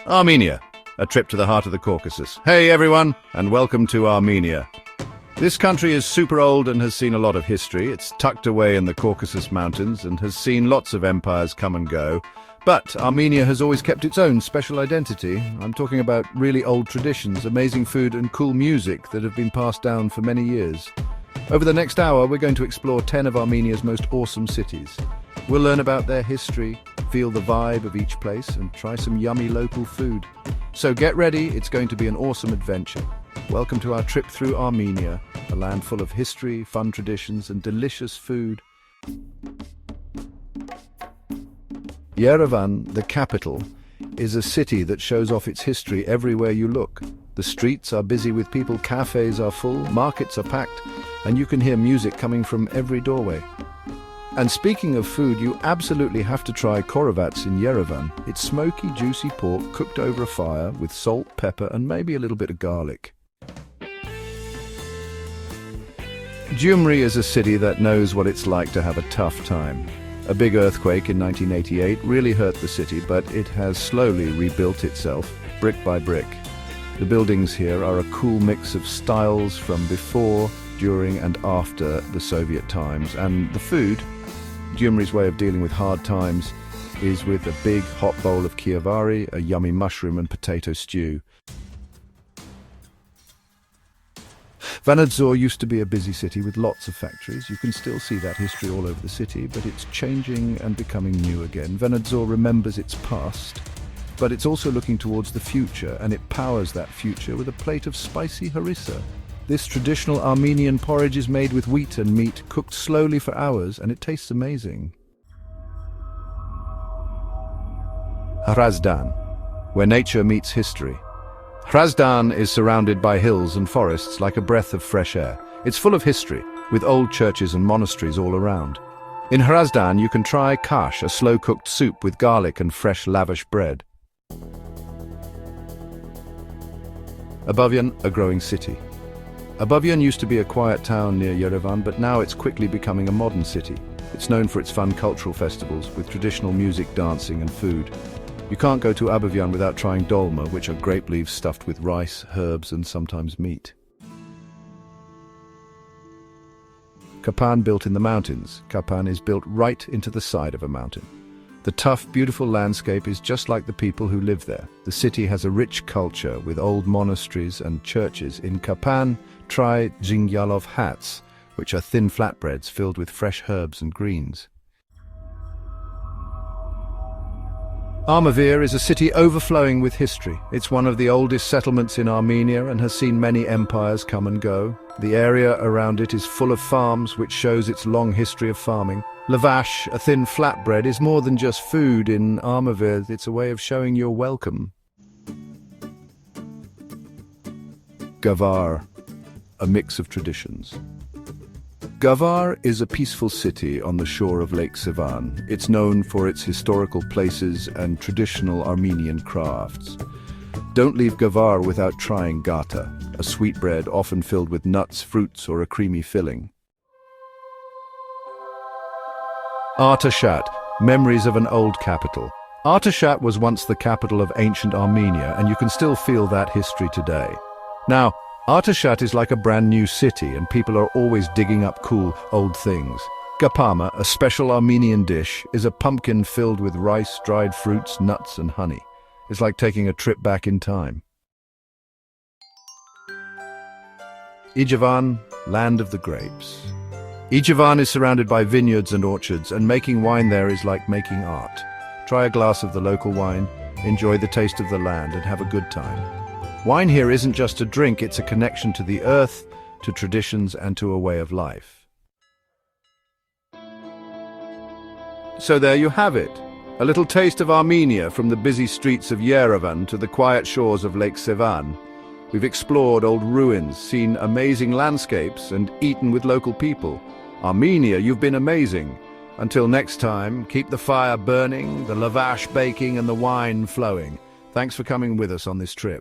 Armenia, a trip to the heart of the Caucasus. Hey everyone, and welcome to Armenia. This country is super old and has seen a lot of history. It's tucked away in the Caucasus Mountains and has seen lots of empires come and go. But Armenia has always kept its own special identity. I'm talking about really old traditions, amazing food and cool music that have been passed down for many years. Over the next hour, we're going to explore 10 of Armenia's most awesome cities. We'll learn about their history, feel the vibe of each place, and try some yummy local food. So get ready, it's going to be an awesome adventure. Welcome to our trip through Armenia, a land full of history, fun traditions, and delicious food. Yerevan, the capital, is a city that shows off its history everywhere you look. The streets are busy with people, cafes are full, markets are packed, and you can hear music coming from every doorway. And speaking of food, you absolutely have to try korovats in Yerevan. It's smoky, juicy pork cooked over a fire with salt, pepper, and maybe a little bit of garlic. Gyumri is a city that knows what it's like to have a tough time. A big earthquake in 1988 really hurt the city, but it has slowly rebuilt itself, brick by brick. The buildings here are a cool mix of styles from before, during and after the Soviet times, and the food, Gyumri's way of dealing with hard times, is with a big hot bowl of kiavari, a yummy mushroom and potato stew. Vanadzor used to be a busy city with lots of factories. You can still see that history all over the city, but it's changing and becoming new again. Vanadzor remembers its past, but it's also looking towards the future, and it powers that future with a plate of spicy harissa. This traditional Armenian porridge is made with wheat and meat, cooked slowly for hours, and it tastes amazing. Hrazdan, where nature meets history. Hrazdan is surrounded by hills and forests like a breath of fresh air. It's full of history, with old churches and monasteries all around. In Hrazdan, you can try kash, a slow-cooked soup with garlic and fresh, lavish bread. Abovyan, a growing city. Abovyan used to be a quiet town near Yerevan, but now it's quickly becoming a modern city. It's known for its fun cultural festivals, with traditional music, dancing and food. You can't go to Abovyan without trying dolma, which are grape leaves stuffed with rice, herbs and sometimes meat. Kapan, built in the mountains. Kapan is built right into the side of a mountain. The tough, beautiful landscape is just like the people who live there. The city has a rich culture with old monasteries and churches. In Kapan, try Zingyalov hats, which are thin flatbreads filled with fresh herbs and greens. Armavir is a city overflowing with history. It's one of the oldest settlements in Armenia and has seen many empires come and go. The area around it is full of farms, which shows its long history of farming. Lavash, a thin flatbread, is more than just food in Armavir. It's a way of showing you're welcome. Gavar, a mix of traditions. Gavar is a peaceful city on the shore of Lake Sevan. It's known for its historical places and traditional Armenian crafts. Don't leave Gavar without trying gata, a sweetbread often filled with nuts, fruits, or a creamy filling. Artashat, memories of an old capital. Artashat was once the capital of ancient Armenia, and you can still feel that history today. Now, Artashat is like a brand new city, and people are always digging up cool, old things. Gapama, a special Armenian dish, is a pumpkin filled with rice, dried fruits, nuts, and honey. It's like taking a trip back in time. Yerevan, land of the grapes. Yerevan is surrounded by vineyards and orchards, and making wine there is like making art. Try a glass of the local wine, enjoy the taste of the land, and have a good time. Wine here isn't just a drink, it's a connection to the earth, to traditions, and to a way of life. So there you have it. A little taste of Armenia, from the busy streets of Yerevan to the quiet shores of Lake Sevan. We've explored old ruins, seen amazing landscapes, and eaten with local people. Armenia, you've been amazing. Until next time, keep the fire burning, the lavash baking, and the wine flowing. Thanks for coming with us on this trip.